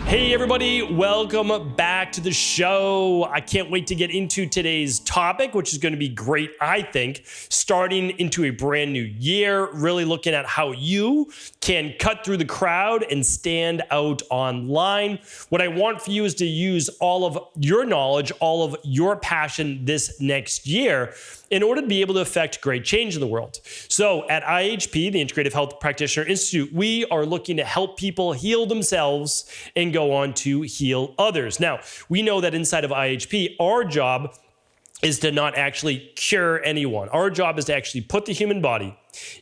Hey everybody, welcome back to the show. I can't wait to get into today's topic, which is going to be great, I think, starting into a brand new year, really looking at how you can cut through the crowd and stand out online. What I want for you is to use all of your knowledge, all of your passion this next year in order to be able to affect great change in the world. So at IHP, the Integrative Health Practitioner Institute, we are looking to help people heal themselves and go on to heal others. Now, we know that inside of IHP, our job is to not actually cure anyone. Our job is to actually put the human body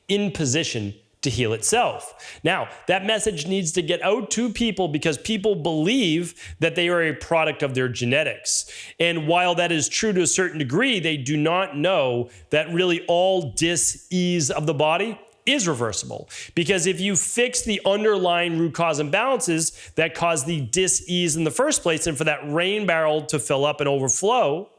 in position to heal itself. Now, that message needs to get out to people because people believe that they are a product of their genetics. And while that is true to a certain degree, they do not know that really all dis-ease of the body is reversible. Because if you fix the underlying root cause imbalances that cause the dis-ease in the first place, and for that rain barrel to fill up and overflow,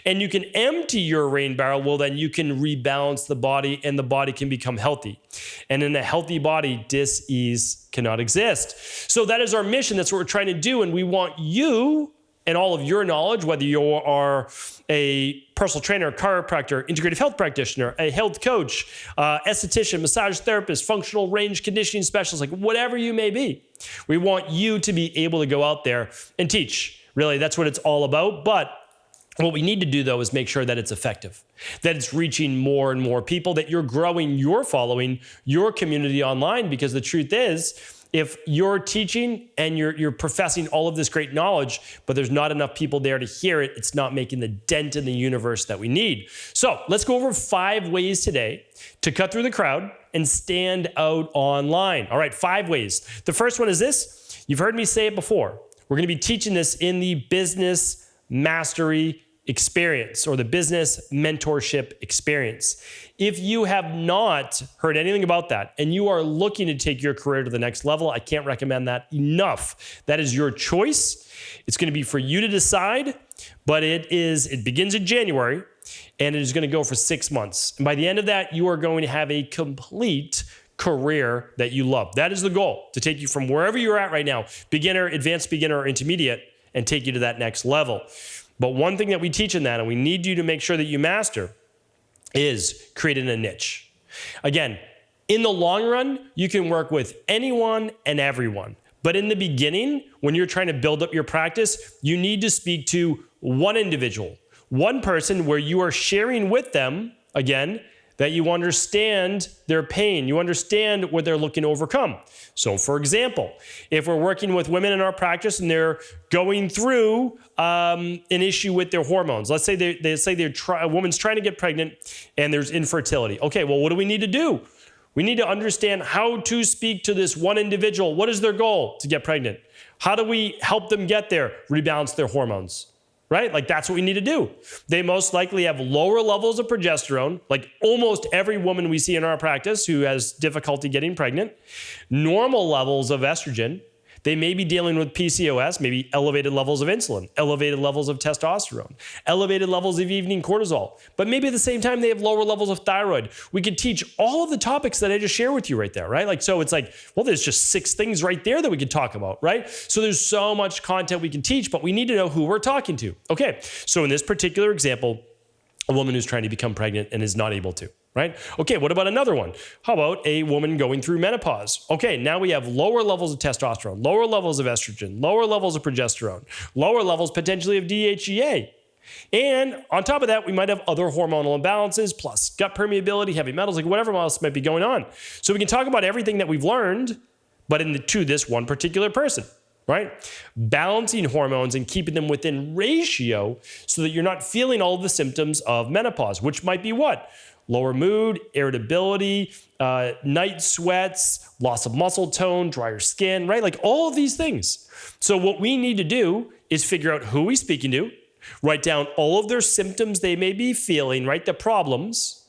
and you can empty your rain barrel, well, then you can rebalance the body and the body can become healthy. And in a healthy body, dis-ease cannot exist. So that is our mission. That's what we're trying to do. And we want you and all of your knowledge, whether you are a personal trainer, chiropractor, integrative health practitioner, a health coach, esthetician, massage therapist, functional range conditioning specialist, like whatever you may be. We want you to be able to go out there and teach. Really, that's what it's all about. But what we need to do, though, is make sure that it's effective, that it's reaching more and more people, that you're growing your following, your community online, because the truth is, if you're teaching and you're professing all of this great knowledge, but there's not enough people there to hear it, it's not making the dent in the universe that we need. So let's go over 5 ways today to cut through the crowd and stand out online. All right, 5 ways. The first one is this. You've heard me say it before. We're going to be teaching this in the Business Mastery Experience or the Business Mentorship Experience. If you have not heard anything about that and you are looking to take your career to the next level, I can't recommend that enough. That is your choice. It's going to be for you to decide, but it begins in January and it is going to go for 6 months. And by the end of that, you are going to have a complete career that you love. That is the goal, to take you from wherever you're at right now, beginner, advanced beginner, or intermediate, and take you to that next level. But one thing that we teach in that, and we need you to make sure that you master, is creating a niche. Again, in the long run, you can work with anyone and everyone. But in the beginning, when you're trying to build up your practice, you need to speak to one individual, one person where you are sharing with them, again, that you understand their pain, you understand what they're looking to overcome. So for example, if we're working with women in our practice and they're going through an issue with their hormones, let's say a woman's trying to get pregnant and there's infertility. Okay, well, what do we need to do? We need to understand how to speak to this one individual. What is their goal to get pregnant? How do we help them get there? Rebalance their hormones. Right? Like that's what we need to do. They most likely have lower levels of progesterone, like almost every woman we see in our practice who has difficulty getting pregnant, normal levels of estrogen. They may be dealing with PCOS, maybe elevated levels of insulin, elevated levels of testosterone, elevated levels of evening cortisol, but maybe at the same time they have lower levels of thyroid. We could teach all of the topics that I just shared with you right there, right? Like, so it's like, well, there's just 6 things right there that we could talk about, right? So there's so much content we can teach, but we need to know who we're talking to. Okay, so in this particular example, a woman who's trying to become pregnant and is not able to. Right? Okay, what about another one? How about a woman going through menopause? Okay, now we have lower levels of testosterone, lower levels of estrogen, lower levels of progesterone, lower levels potentially of DHEA. And on top of that, we might have other hormonal imbalances, plus gut permeability, heavy metals, like whatever else might be going on. So we can talk about everything that we've learned, but to this one particular person. Right? Balancing hormones and keeping them within ratio so that you're not feeling all of the symptoms of menopause, which might be what? Lower mood, irritability, night sweats, loss of muscle tone, drier skin, right? Like all of these things. So what we need to do is figure out who he's speaking to, write down all of their symptoms they may be feeling, right? The problems,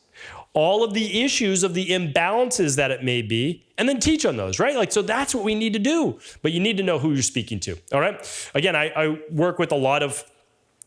all of the issues of the imbalances that it may be, and then teach on those, right? Like, so that's what we need to do, but you need to know who you're speaking to, all right? Again, I work with a lot of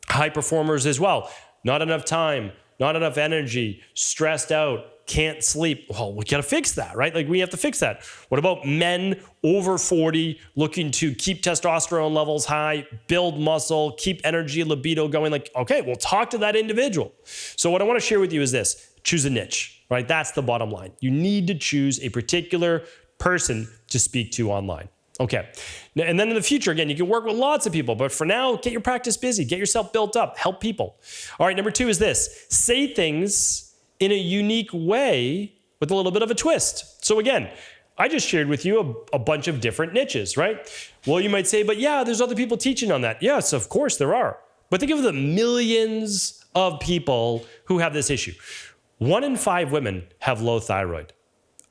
high performers as well. Not enough time, not enough energy, stressed out, can't sleep. Well, we got to fix that, right? Like we have to fix that. What about men over 40 looking to keep testosterone levels high, build muscle, keep energy, libido going? Like, okay, we'll talk to that individual. So what I want to share with you is this: choose a niche, right? That's the bottom line. You need to choose a particular person to speak to online. Okay. And then in the future, again, you can work with lots of people, but for now, get your practice busy, get yourself built up, help people. All right. Number 2 is this: say things in a unique way with a little bit of a twist. So again, I just shared with you a bunch of different niches, right? Well, you might say, but yeah, there's other people teaching on that. Yes, of course there are. But think of the millions of people who have this issue. 1 in 5 women have low thyroid.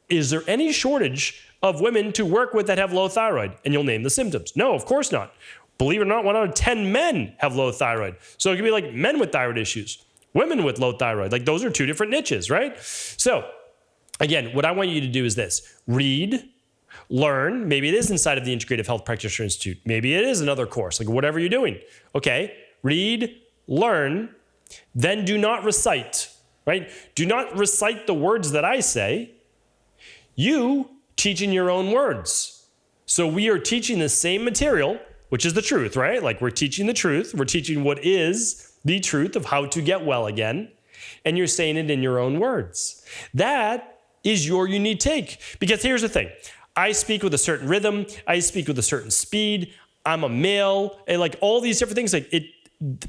Is there any shortage of women to work with that have low thyroid? And you'll name the symptoms. No, of course not. Believe it or not, 1 out of 10 men have low thyroid. So it could be like men with thyroid issues, women with low thyroid. Like those are 2 different niches, right? So again, what I want you to do is this: read, learn. Maybe it is inside of the Integrative Health Practitioner Institute. Maybe it is another course, like whatever you're doing. Okay, read, learn, then do not recite, right? Do not recite the words that I say. You teach in your own words. So we are teaching the same material, which is the truth, right? Like we're teaching the truth. We're teaching what is the truth of how to get well again. And you're saying it in your own words. That is your unique take. Because here's the thing: I speak with a certain rhythm. I speak with a certain speed. I'm a male, and like all these different things. Like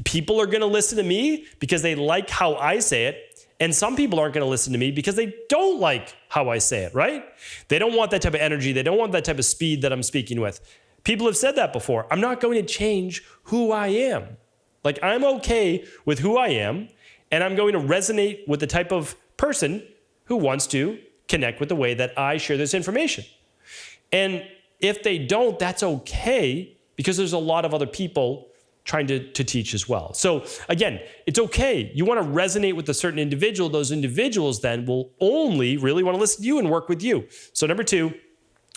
people are going to listen to me because they like how I say it. And some people aren't going to listen to me because they don't like how I say it, right? They don't want that type of energy. They don't want that type of speed that I'm speaking with. People have said that before. I'm not going to change who I am. Like I'm okay with who I am, and I'm going to resonate with the type of person who wants to connect with the way that I share this information. And if they don't, that's okay, because there's a lot of other people trying to teach as well. So again, it's okay. You want to resonate with a certain individual. Those individuals then will only really want to listen to you and work with you. So number 2,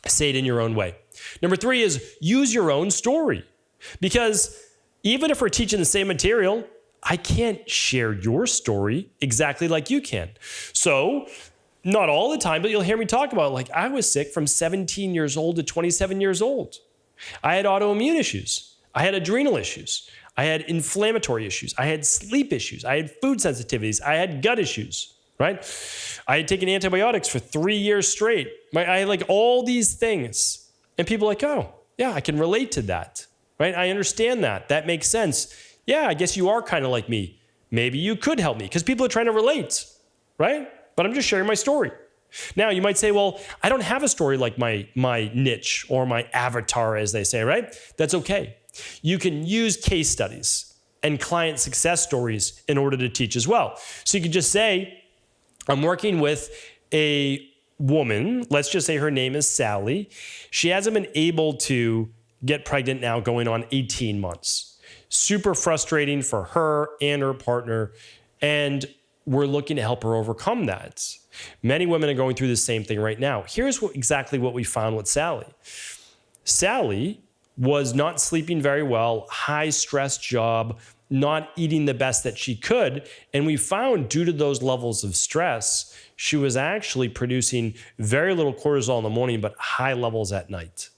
say it in your own way. Number 3 is use your own story. Because even if we're teaching the same material, I can't share your story exactly like you can. So not all the time, but you'll hear me talk about, like, I was sick from 17 years old to 27 years old. I had autoimmune issues. I had adrenal issues. I had inflammatory issues. I had sleep issues. I had food sensitivities. I had gut issues, right? I had taken antibiotics for 3 years straight. I had like all these things. And people are like, oh, yeah, I can relate to that, right? I understand that. That makes sense. Yeah, I guess you are kind of like me. Maybe you could help me, because people are trying to relate, right? But I'm just sharing my story. Now, you might say, well, I don't have a story like my niche or my avatar, as they say, right? That's okay. You can use case studies and client success stories in order to teach as well. So you could just say, I'm working with a woman. Let's just say her name is Sally. She hasn't been able to get pregnant now going on 18 months. Super frustrating for her and her partner. And we're looking to help her overcome that. Many women are going through the same thing right now. Here's exactly what we found with Sally. Sally was not sleeping very well, high stress job, not eating the best that she could. And we found, due to those levels of stress, she was actually producing very little cortisol in the morning, but high levels at night.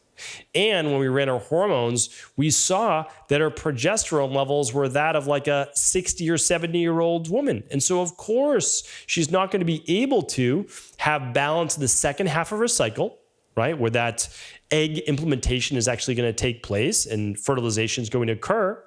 And when we ran her hormones, we saw that her progesterone levels were that of like a 60 or 70-year-old woman. And so, of course, she's not going to be able to have balance in the second half of her cycle, right? Where that egg implementation is actually going to take place and fertilization is going to occur.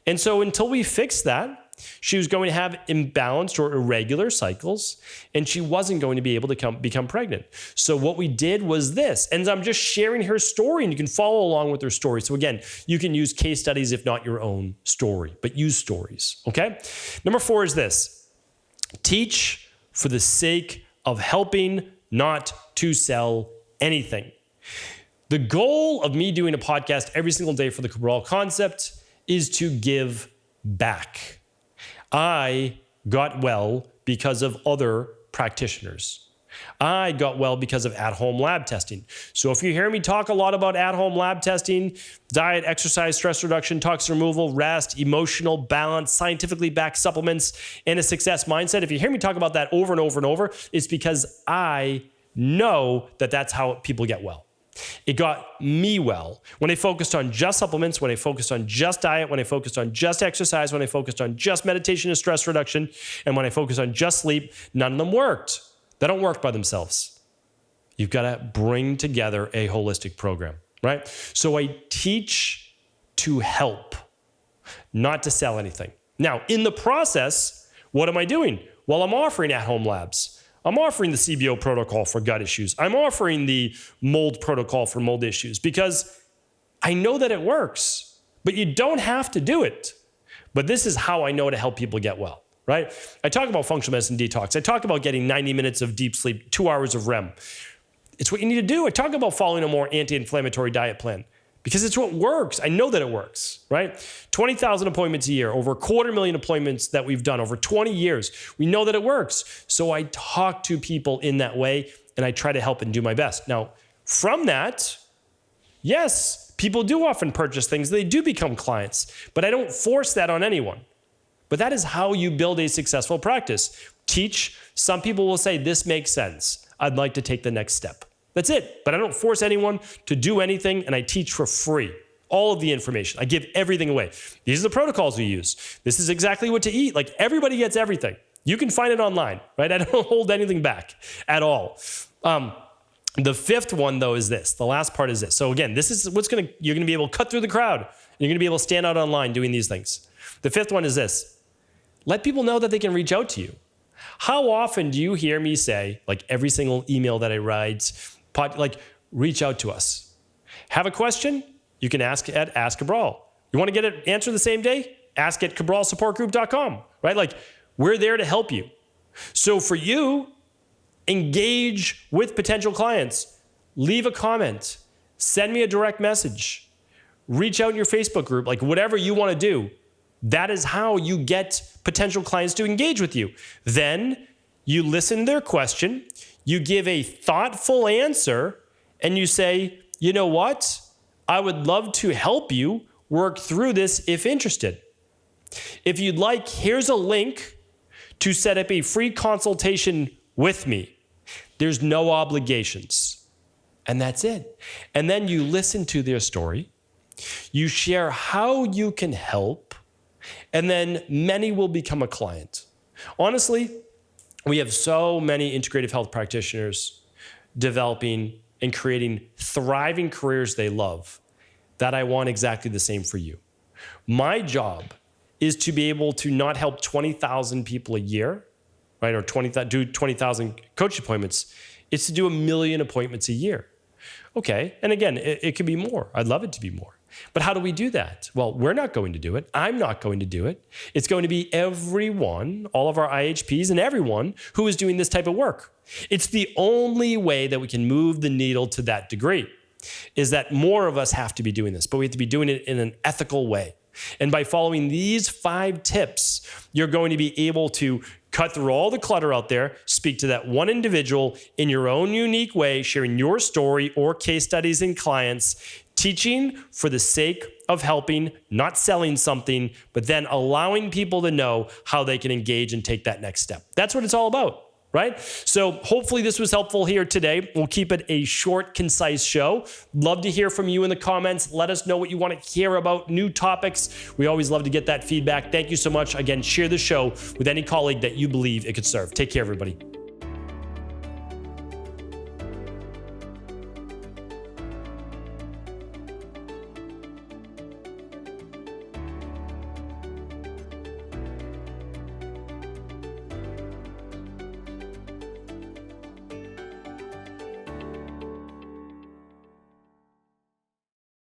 And so until we fix that, she was going to have imbalanced or irregular cycles, and she wasn't going to be able to become pregnant. So what we did was this, and I'm just sharing her story, and you can follow along with her story. So again, you can use case studies, if not your own story, but use stories, okay? Number 4 is this: teach for the sake of helping, not to sell anything. The goal of me doing a podcast every single day for the Cabral concept is to give back. I got well because of other practitioners. I got well because of at-home lab testing. So if you hear me talk a lot about at-home lab testing, diet, exercise, stress reduction, toxin removal, rest, emotional balance, scientifically backed supplements, and a success mindset, if you hear me talk about that over and over and over, it's because I know that that's how people get well. It got me well when I focused on just supplements, when I focused on just diet, when I focused on just exercise, when I focused on just meditation and stress reduction, and when I focused on just sleep. None of them worked. They don't work by themselves. You've got to bring together a holistic program, right? So I teach to help, not to sell anything. Now, in the process, what am I doing? Well, I'm offering at-home labs. I'm offering the CBO protocol for gut issues. I'm offering the mold protocol for mold issues because I know that it works, but you don't have to do it. But this is how I know to help people get well, right? I talk about functional medicine detox. I talk about getting 90 minutes of deep sleep, 2 hours of REM. It's what you need to do. I talk about following a more anti-inflammatory diet plan because it's what works. I know that it works, right? 20,000 appointments a year, over 250,000 appointments that we've done over 20 years. We know that it works. So I talk to people in that way and I try to help and do my best. Now, from that, yes, people do often purchase things. They do become clients, but I don't force that on anyone. But that is how you build a successful practice. Teach. Some people will say, this makes sense. I'd like to take the next step. That's it. But I don't force anyone to do anything, and I teach for free. All of the information. I give everything away. These are the protocols we use. This is exactly what to eat. Like everybody gets everything. You can find it online, right? I don't hold anything back at all. The fifth one though is this. The last part is this. So again, this is you're going to be able to cut through the crowd. You're going to be able to stand out online doing these things. The fifth one is this. Let people know that they can reach out to you. How often do you hear me say, like every single email that I write, reach out to us. Have a question? You can ask at Ask Cabral. You want to get it answered the same day? Ask at cabralsupportgroup.com, right? Like we're there to help you. So for you, engage with potential clients. Leave a comment. Send me a direct message. Reach out in your Facebook group, like whatever you want to do. That is how you get potential clients to engage with you. Then you listen to their question, you give a thoughtful answer, and you say, you know what? I would love to help you work through this if interested. If you'd like, here's a link to set up a free consultation with me. There's no obligations. And that's it. And then you listen to their story. You share how you can help. And then many will become a client. Honestly, we have so many integrative health practitioners developing and creating thriving careers they love that I want exactly the same for you. My job is to be able to not help 20,000 people a year, right? Or do 20,000 coach appointments. It's to do 1 million appointments a year. Okay. And again, it could be more. I'd love it to be more. But how do we do that? Well, we're not going to do it. I'm not going to do it. It's going to be everyone, all of our IHPs and everyone who is doing this type of work. It's the only way that we can move the needle to that degree, is that more of us have to be doing this, but we have to be doing it in an ethical way. And by following these 5 tips, you're going to be able to cut through all the clutter out there, speak to that one individual in your own unique way, sharing your story or case studies and clients, teaching for the sake of helping, not selling something, but then allowing people to know how they can engage and take that next step. That's what it's all about, right? So hopefully this was helpful here today. We'll keep it a short, concise show. Love to hear from you in the comments. Let us know what you want to hear about, new topics. We always love to get that feedback. Thank you so much. Again, share the show with any colleague that you believe it could serve. Take care, everybody.